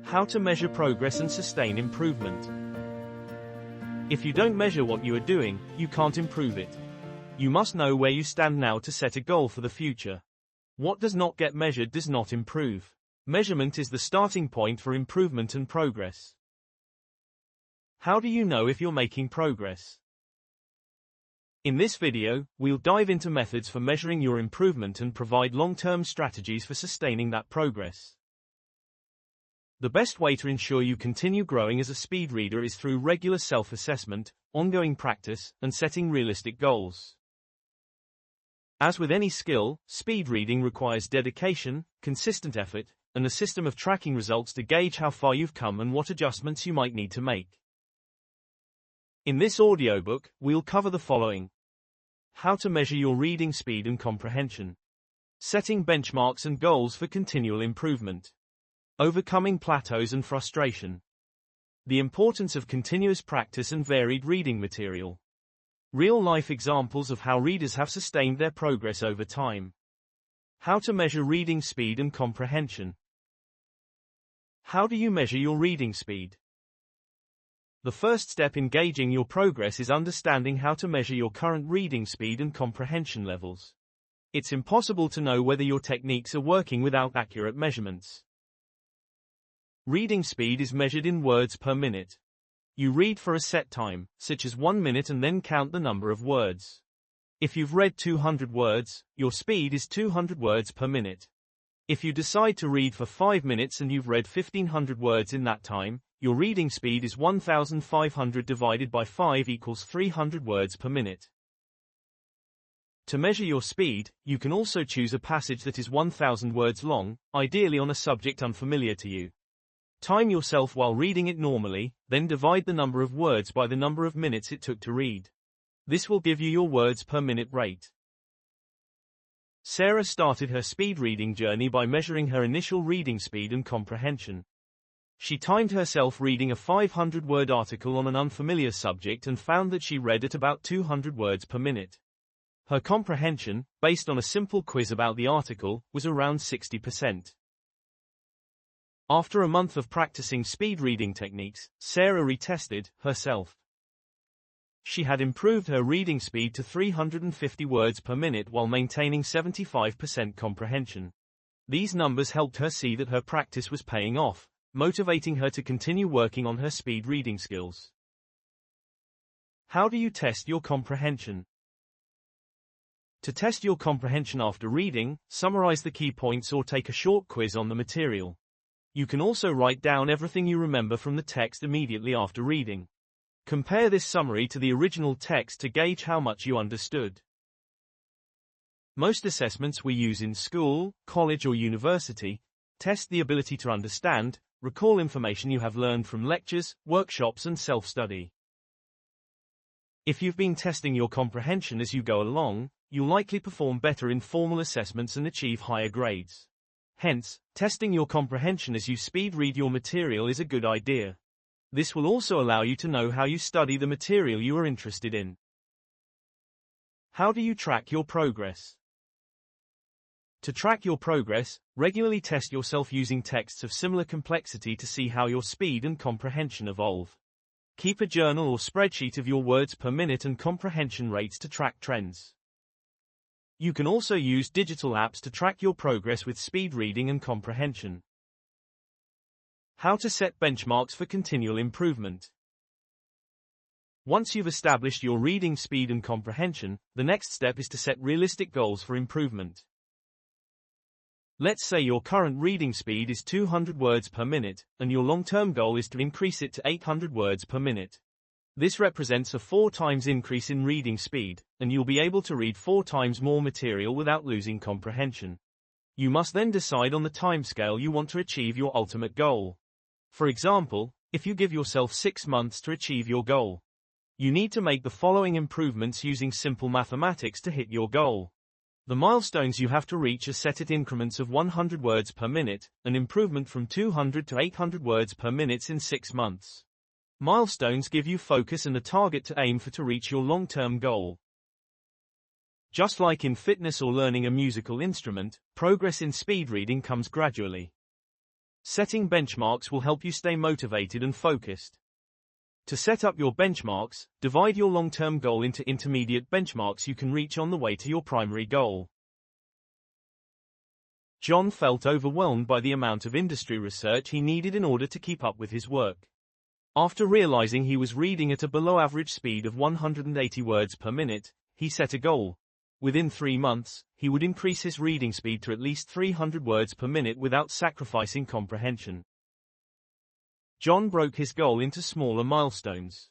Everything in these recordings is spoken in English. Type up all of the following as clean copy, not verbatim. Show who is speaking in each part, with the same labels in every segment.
Speaker 1: How to measure progress and sustain improvement. If you don't measure what you are doing, you can't improve it. You must know where you stand now to set a goal for the future. What does not get measured does not improve. Measurement is the starting point for improvement and progress. How do you know if you're making progress? In this video, we'll dive into methods for measuring your improvement and provide long-term strategies for sustaining that progress. The best way to ensure you continue growing as a speed reader is through regular self-assessment, ongoing practice, and setting realistic goals. As with any skill, speed reading requires dedication, consistent effort, and a system of tracking results to gauge how far you've come and what adjustments you might need to make. In this audiobook, we'll cover the following: how to measure your reading speed and comprehension, setting benchmarks and goals for continual improvement, overcoming plateaus and frustration, the importance of continuous practice and varied reading material, real-life examples of how readers have sustained their progress over time, how to measure reading speed and comprehension. How do you measure your reading speed? The first step in gauging your progress is understanding how to measure your current reading speed and comprehension levels. It's impossible to know whether your techniques are working without accurate measurements. Reading speed is measured in words per minute. You read for a set time, such as 1 minute, and then count the number of words. If you've read 200 words, your speed is 200 words per minute. If you decide to read for 5 minutes and you've read 1500 words in that time, your reading speed is 1500 divided by 5 equals 300 words per minute. To measure your speed, you can also choose a passage that is 1000 words long, ideally on a subject unfamiliar to you. Time yourself while reading it normally, then divide the number of words by the number of minutes it took to read. This will give you your words per minute rate. Sarah started her speed reading journey by measuring her initial reading speed and comprehension. She timed herself reading a 500-word article on an unfamiliar subject and found that she read at about 200 words per minute. Her comprehension, based on a simple quiz about the article, was around 60%. After a month of practicing speed reading techniques, Sarah retested herself. She had improved her reading speed to 350 words per minute while maintaining 75% comprehension. These numbers helped her see that her practice was paying off, motivating her to continue working on her speed reading skills. How do you test your comprehension? To test your comprehension after reading, summarize the key points or take a short quiz on the material. You can also write down everything you remember from the text immediately after reading. Compare this summary to the original text to gauge how much you understood. Most assessments we use in school, college, or university test the ability to understand, recall information you have learned from lectures, workshops, and self-study. If you've been testing your comprehension as you go along, you'll likely perform better in formal assessments and achieve higher grades. Hence, testing your comprehension as you speed read your material is a good idea. This will also allow you to know how you study the material you are interested in. How do you track your progress? To track your progress, regularly test yourself using texts of similar complexity to see how your speed and comprehension evolve. Keep a journal or spreadsheet of your words per minute and comprehension rates to track trends. You can also use digital apps to track your progress with speed reading and comprehension. How to set benchmarks for continual improvement. Once you've established your reading speed and comprehension, the next step is to set realistic goals for improvement. Let's say your current reading speed is 200 words per minute, and your long-term goal is to increase it to 800 words per minute. This represents a 4 times increase in reading speed, and you'll be able to read 4 times more material without losing comprehension. You must then decide on the timescale you want to achieve your ultimate goal. For example, if you give yourself 6 months to achieve your goal, you need to make the following improvements using simple mathematics to hit your goal. The milestones you have to reach are set at increments of 100 words per minute, an improvement from 200 to 800 words per minute in 6 months. Milestones give you focus and a target to aim for to reach your long-term goal. Just like in fitness or learning a musical instrument, progress in speed reading comes gradually. Setting benchmarks will help you stay motivated and focused. To set up your benchmarks, divide your long-term goal into intermediate benchmarks you can reach on the way to your primary goal. John felt overwhelmed by the amount of industry research he needed in order to keep up with his work. After realizing he was reading at a below-average speed of 180 words per minute, he set a goal. Within 3 months, he would increase his reading speed to at least 300 words per minute without sacrificing comprehension. John broke his goal into smaller milestones.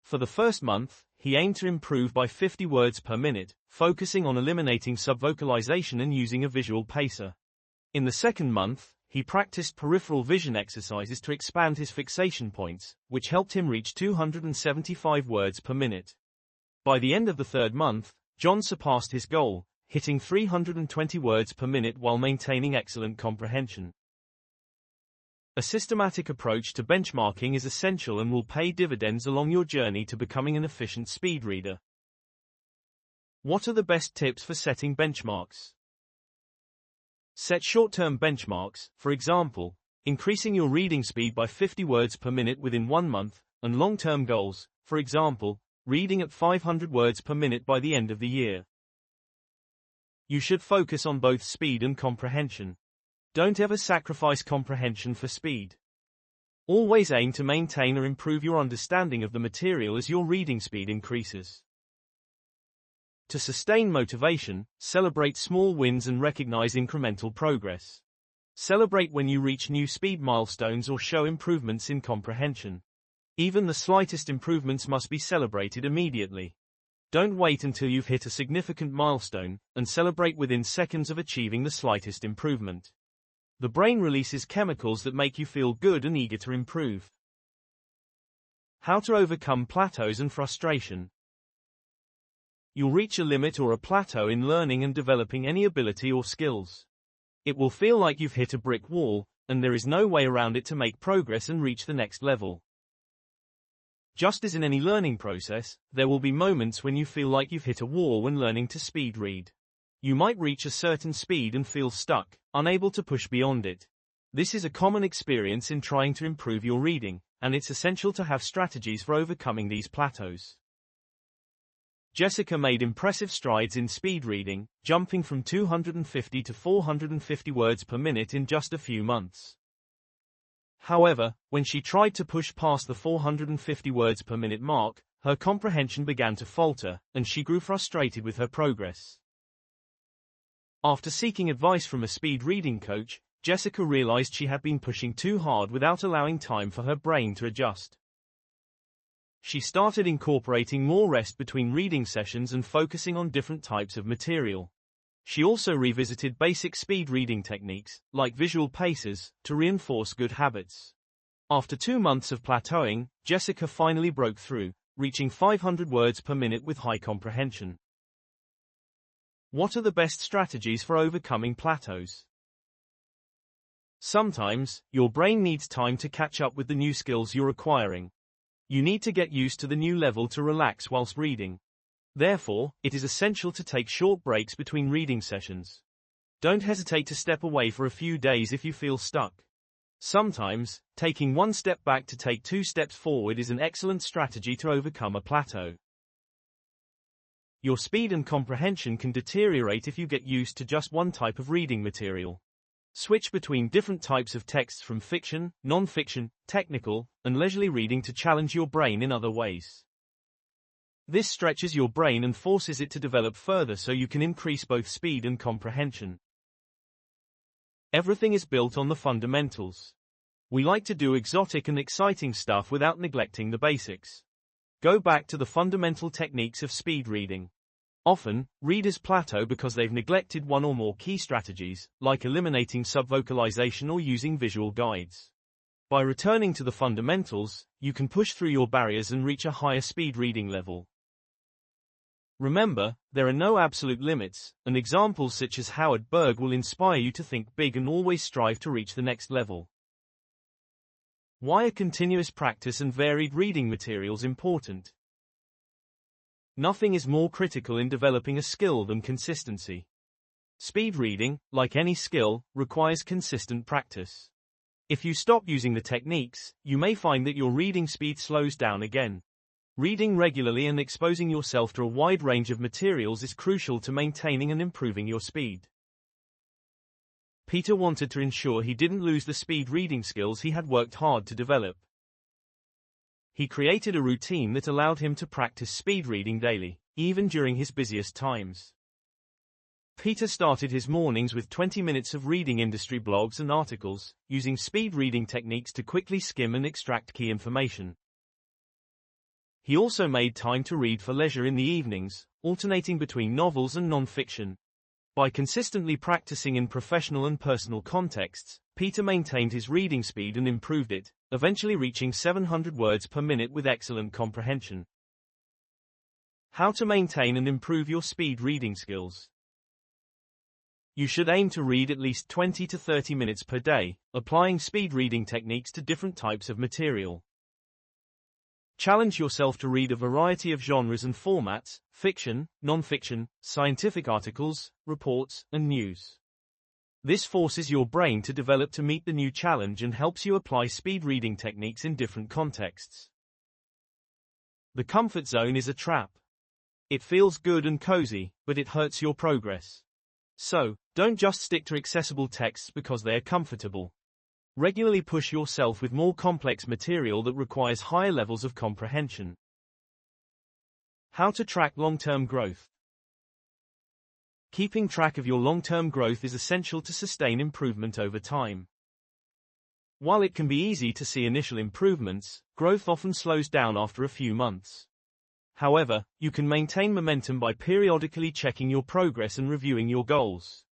Speaker 1: For the first month, he aimed to improve by 50 words per minute, focusing on eliminating subvocalization and using a visual pacer. In the second month, he practiced peripheral vision exercises to expand his fixation points, which helped him reach 275 words per minute. By the end of the third month, John surpassed his goal, hitting 320 words per minute while maintaining excellent comprehension. A systematic approach to benchmarking is essential and will pay dividends along your journey to becoming an efficient speed reader. What are the best tips for setting benchmarks? Set short-term benchmarks, for example, increasing your reading speed by 50 words per minute within 1 month, and long-term goals, for example, reading at 500 words per minute by the end of the year. You should focus on both speed and comprehension. Don't ever sacrifice comprehension for speed. Always aim to maintain or improve your understanding of the material as your reading speed increases. To sustain motivation, celebrate small wins and recognize incremental progress. Celebrate when you reach new speed milestones or show improvements in comprehension. Even the slightest improvements must be celebrated immediately. Don't wait until you've hit a significant milestone, and celebrate within seconds of achieving the slightest improvement. The brain releases chemicals that make you feel good and eager to improve. How to overcome plateaus and frustration. You'll reach a limit or a plateau in learning and developing any ability or skills. It will feel like you've hit a brick wall, and there is no way around it to make progress and reach the next level. Just as in any learning process, there will be moments when you feel like you've hit a wall when learning to speed read. You might reach a certain speed and feel stuck, unable to push beyond it. This is a common experience in trying to improve your reading, and it's essential to have strategies for overcoming these plateaus. Jessica made impressive strides in speed reading, jumping from 250 to 450 words per minute in just a few months. However, when she tried to push past the 450 words per minute mark, her comprehension began to falter, and she grew frustrated with her progress. After seeking advice from a speed reading coach, Jessica realized she had been pushing too hard without allowing time for her brain to adjust. She started incorporating more rest between reading sessions and focusing on different types of material. She also revisited basic speed reading techniques, like visual pacers, to reinforce good habits. After 2 months of plateauing, Jessica finally broke through, reaching 500 words per minute with high comprehension. What are the best strategies for overcoming plateaus? Sometimes, your brain needs time to catch up with the new skills you're acquiring. You need to get used to the new level to relax whilst reading. Therefore, it is essential to take short breaks between reading sessions. Don't hesitate to step away for a few days if you feel stuck. Sometimes, taking 1 step back to take 2 steps forward is an excellent strategy to overcome a plateau. Your speed and comprehension can deteriorate if you get used to just one type of reading material. Switch between different types of texts from fiction, non-fiction, technical, and leisurely reading to challenge your brain in other ways. This stretches your brain and forces it to develop further so you can increase both speed and comprehension. Everything is built on the fundamentals. We like to do exotic and exciting stuff without neglecting the basics. Go back to the fundamental techniques of speed reading. Often, readers plateau because they've neglected one or more key strategies, like eliminating subvocalization or using visual guides. By returning to the fundamentals, you can push through your barriers and reach a higher speed reading level. Remember, there are no absolute limits, and examples such as Howard Berg will inspire you to think big and always strive to reach the next level. Why are continuous practice and varied reading materials important? Nothing is more critical in developing a skill than consistency. Speed reading, like any skill, requires consistent practice. If you stop using the techniques, you may find that your reading speed slows down again. Reading regularly and exposing yourself to a wide range of materials is crucial to maintaining and improving your speed. Peter wanted to ensure he didn't lose the speed reading skills he had worked hard to develop. He created a routine that allowed him to practice speed reading daily, even during his busiest times. Peter started his mornings with 20 minutes of reading industry blogs and articles, using speed reading techniques to quickly skim and extract key information. He also made time to read for leisure in the evenings, alternating between novels and non-fiction. By consistently practicing in professional and personal contexts, Peter maintained his reading speed and improved it, eventually reaching 700 words per minute with excellent comprehension. How to maintain and improve your speed reading skills. You should aim to read at least 20 to 30 minutes per day, applying speed reading techniques to different types of material. Challenge yourself to read a variety of genres and formats: fiction, non-fiction, scientific articles, reports, and news. This forces your brain to develop to meet the new challenge and helps you apply speed reading techniques in different contexts. The comfort zone is a trap. It feels good and cozy, but it hurts your progress. So, don't just stick to accessible texts because they are comfortable. Regularly push yourself with more complex material that requires higher levels of comprehension. How to track long-term growth. Keeping track of your long-term growth is essential to sustain improvement over time. While it can be easy to see initial improvements, growth often slows down after a few months. However, you can maintain momentum by periodically checking your progress and reviewing your goals.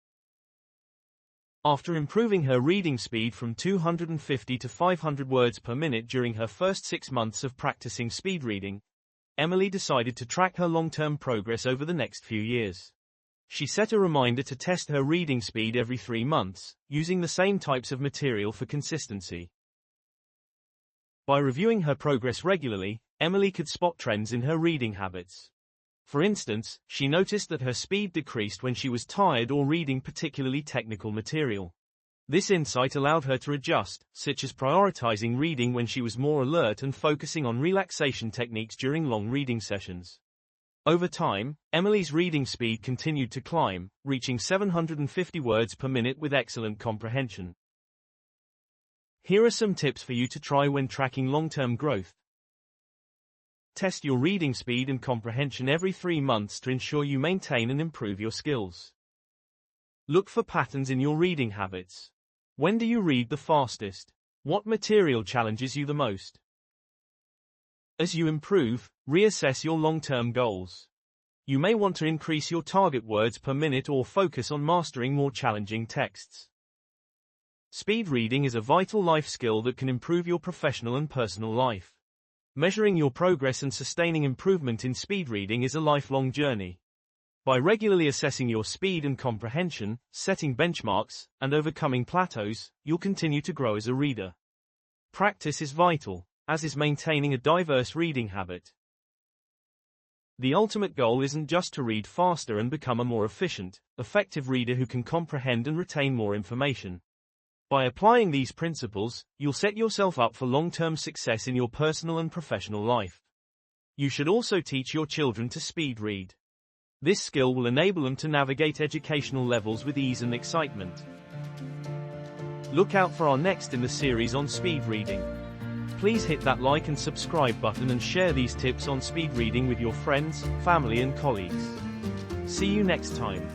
Speaker 1: After improving her reading speed from 250 to 500 words per minute during her first 6 months of practicing speed reading, Emily decided to track her long-term progress over the next few years. She set a reminder to test her reading speed every 3 months, using the same types of material for consistency. By reviewing her progress regularly, Emily could spot trends in her reading habits. For instance, she noticed that her speed decreased when she was tired or reading particularly technical material. This insight allowed her to adjust, such as prioritizing reading when she was more alert and focusing on relaxation techniques during long reading sessions. Over time, Emily's reading speed continued to climb, reaching 750 words per minute with excellent comprehension. Here are some tips for you to try when tracking long-term growth. Test your reading speed and comprehension every 3 months to ensure you maintain and improve your skills. Look for patterns in your reading habits. When do you read the fastest? What material challenges you the most? As you improve, reassess your long-term goals. You may want to increase your target words per minute or focus on mastering more challenging texts. Speed reading is a vital life skill that can improve your professional and personal life. Measuring your progress and sustaining improvement in speed reading is a lifelong journey. By regularly assessing your speed and comprehension, setting benchmarks, and overcoming plateaus, you'll continue to grow as a reader. Practice is vital, as is maintaining a diverse reading habit. The ultimate goal isn't just to read faster and become a more efficient, effective reader who can comprehend and retain more information. By applying these principles, you'll set yourself up for long-term success in your personal and professional life. You should also teach your children to speed read. This skill will enable them to navigate educational levels with ease and excitement. Look out for our next in the series on speed reading. Please hit that like and subscribe button and share these tips on speed reading with your friends, family and colleagues. See you next time.